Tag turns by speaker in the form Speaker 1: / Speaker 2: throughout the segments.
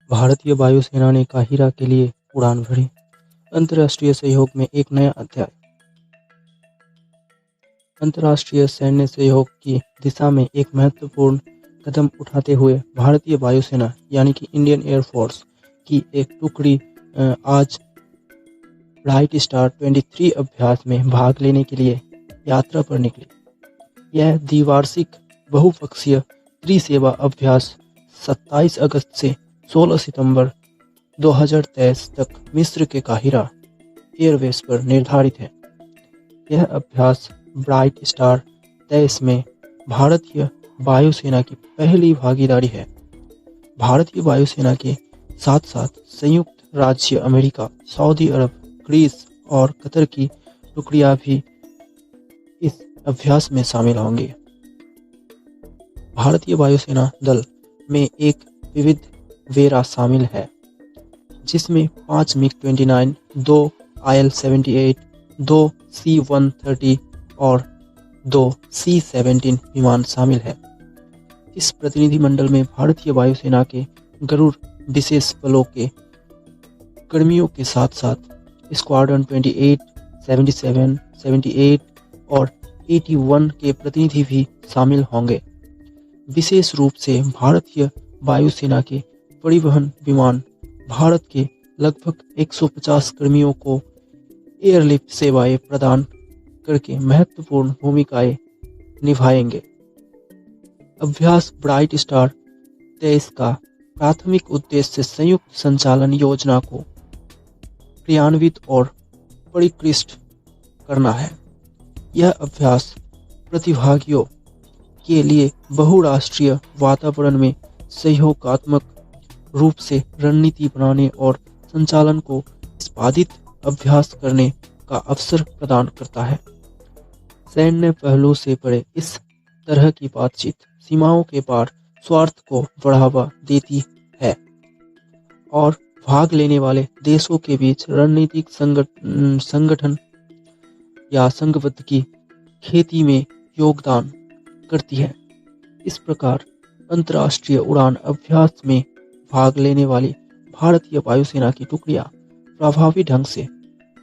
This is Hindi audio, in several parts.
Speaker 1: भारतीय वायुसेना ने काहिरा के लिए उड़ान भरी। अंतर्राष्ट्रीय सहयोग में एक नया अध्याय। अंतर्राष्ट्रीय सैन्य सहयोग की दिशा में एक महत्वपूर्ण कदम उठाते हुए भारतीय वायुसेना यानी कि इंडियन एयरफोर्स की एक टुकड़ी आज ब्राइट स्टार 23 अभ्यास में भाग लेने के लिए यात्रा पर निकली। यह द्विवार्षिक बहुपक्षीय त्रिसेवा अभ्यास 27 अगस्त से 16 सितंबर 2023 तक मिस्र के काहिरा एयरबेस पर निर्धारित है। यह अभ्यास ब्राइट स्टार 23 में भारतीय वायुसेना की पहली भागीदारी है। भारतीय वायुसेना के साथ साथ संयुक्त राज्य अमेरिका, सऊदी अरब, ग्रीस और कतर की टुकड़ियां भी इस अभ्यास में शामिल होंगी। भारतीय वायुसेना दल में एक विविध वेरा शामिल है, जिसमें 5 मिग-29, 2 IL-78, 2 C-130 और 2 C-17 विमान शामिल है। इस प्रतिनिधिमंडल में भारतीय वायुसेना के गरुड़ विशेष बलों के कर्मियों के साथ साथ स्क्वाड्रन 28, 77, 78 और 81 के प्रतिनिधि भी शामिल होंगे। विशेष रूप से भारतीय वायुसेना के परिवहन विमान भारत के लगभग 150 कर्मियों को एयरलिफ्ट सेवाएं प्रदान करके महत्वपूर्ण भूमिकाएं निभाएंगे। अभ्यास ब्राइट स्टार 23 का प्राथमिक उद्देश्य संयुक्त संचालन योजना को क्रियान्वित और परिष्कृत करना है। यह अभ्यास प्रतिभागियों के लिए बहुराष्ट्रीय वातावरण में सहयोगात्मक रूप से रणनीति बनाने और संचालन को निष्पादित अभ्यास करने का अवसर प्रदान करता है। सैन्य पहलू से परे इस तरह की बातचीत सीमाओं के पार स्वार्थ को बढ़ावा देती है और भाग लेने वाले देशों के बीच रणनीतिक संगठन या संघबद्ध की खेती में योगदान करती है। इस प्रकार अंतर्राष्ट्रीय उड़ान अभ्यास में भाग लेने वाली भारतीय वायुसेना की टुकड़ियां प्रभावी ढंग से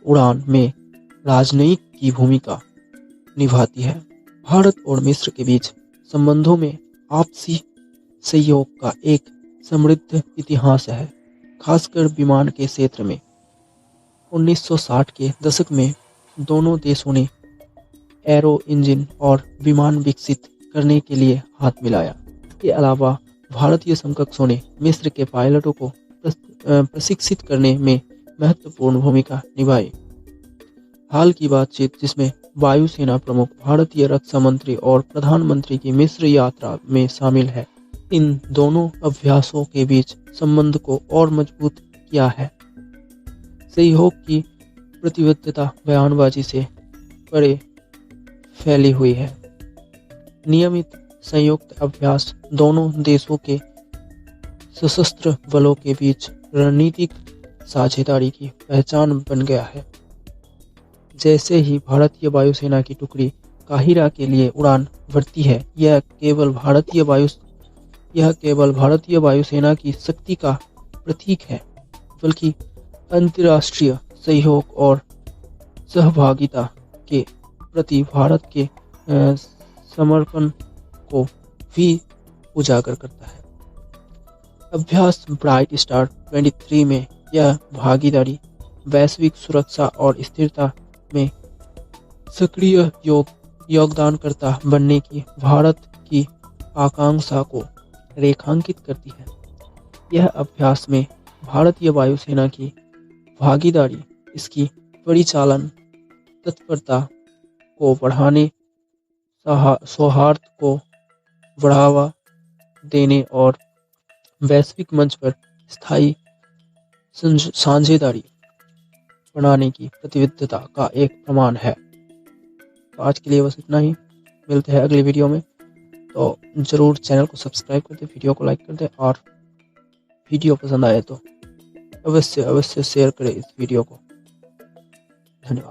Speaker 1: उड़ान में राजनयिक की भूमिका निभाती है। भारत और मिस्र के बीच संबंधों में आपसी सहयोग का एक समृद्ध इतिहास है, खासकर विमान के क्षेत्र में। 1960 के दशक में दोनों देशों ने एरो इंजन और विमान विकसित करने के लिए हाथ मिलाया। इसके अलावा भारतीय समकक्षों ने मिस्र के पायलटों को प्रशिक्षित करने में महत्वपूर्ण भूमिका निभाई। हाल की बातचीत, जिसमें वायुसेना प्रमुख, भारतीय रक्षा मंत्री और प्रधानमंत्री की मिस्र यात्रा में शामिल है, इन दोनों अभ्यासों के बीच संबंध को और मजबूत किया है। सहयोग की प्रतिबद्धता बयानबाजी से परे फैली हुई है। नियमित संयुक्त अभ्यास दोनों देशों के सशस्त्र बलों के बीच रणनीतिक साझेदारी की पहचान बन गया है। जैसे ही भारतीय वायुसेना की टुकड़ी काहिरा के लिए उड़ान भरती है, यह केवल भारतीय वायुसेना की शक्ति का प्रतीक है, बल्कि अंतर्राष्ट्रीय सहयोग और सहभागिता के प्रति भारत के समर्पण को भी उजागर करता है। अभ्यास ब्राइट स्टार 23 में यह भागीदारी वैश्विक सुरक्षा और स्थिरता में सक्रिय योगदानकर्ता बनने की भारत की आकांक्षा को रेखांकित करती है। यह अभ्यास में भारतीय वायुसेना की भागीदारी इसकी परिचालन तत्परता को बढ़ाने, सौहार्द को बढ़ावा देने और वैश्विक मंच पर स्थायी साझेदारी बनाने की प्रतिबद्धता का एक प्रमाण है। तो आज के लिए बस इतना ही। मिलते हैं अगली वीडियो में। तो ज़रूर चैनल को सब्सक्राइब कर दें, वीडियो को लाइक कर दें और वीडियो पसंद आए तो अवश्य शेयर करें इस वीडियो को। धन्यवाद।